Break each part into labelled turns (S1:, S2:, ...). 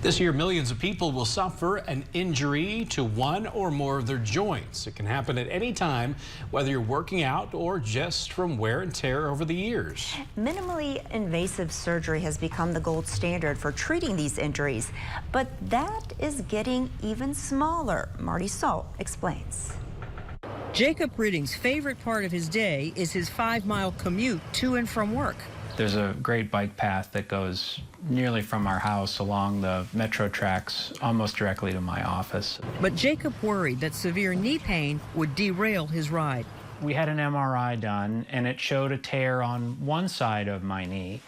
S1: This year, millions of people will suffer an injury to one or more of their joints. It can happen at any time, whether you're working out or just from wear and tear over the years.
S2: Minimally invasive surgery has become the gold standard for treating these injuries, but that is getting even smaller. Marty Salt explains.
S3: Jacob Ridding's favorite part of his day is his 5-mile commute to and from work.
S4: There's a great bike path that goes nearly from our house along the metro tracks almost directly to my office.
S3: But Jacob worried that severe knee pain would derail his ride.
S4: We had an MRI done and it showed a tear on one side of my knee,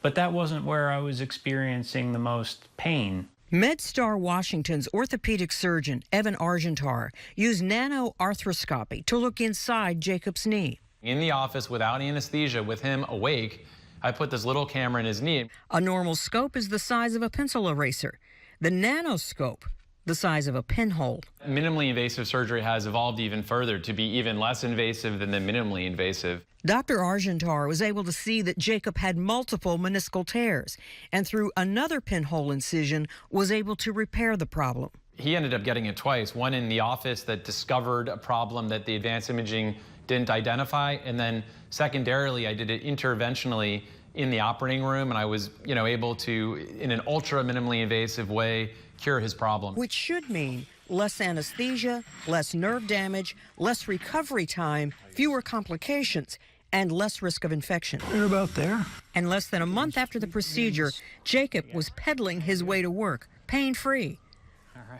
S4: but that wasn't where I was experiencing the most pain.
S3: MedStar Washington's orthopedic surgeon, Evan Argentar, used nano arthroscopy to look inside Jacob's knee.
S5: In the office without anesthesia, with him awake, I put this little camera in his knee.
S3: A normal scope is the size of a pencil eraser. The nanoscope, the size of a pinhole.
S5: Minimally invasive surgery has evolved even further to be even less invasive than the minimally invasive.
S3: Dr. Argentar was able to see that Jacob had multiple meniscal tears, and through another pinhole incision was able to repair the problem.
S5: He ended up getting it twice, one in the office that discovered a problem that the advanced imaging didn't identify, and then secondarily I did it interventionally in the operating room, and I was able to, in an ultra minimally invasive way, cure his problem.
S3: Which should mean less anesthesia, less nerve damage, less recovery time, fewer complications, and less risk of infection.
S1: You're about there.
S3: And less than a month after the procedure, Jacob was pedaling his way to work, pain-free.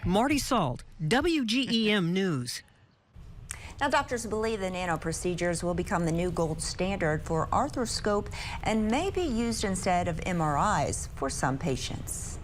S3: Marty Salt, WGEM News.
S2: Now, doctors believe the nano procedures will become the new gold standard for arthroscope and may be used instead of MRIs for some patients.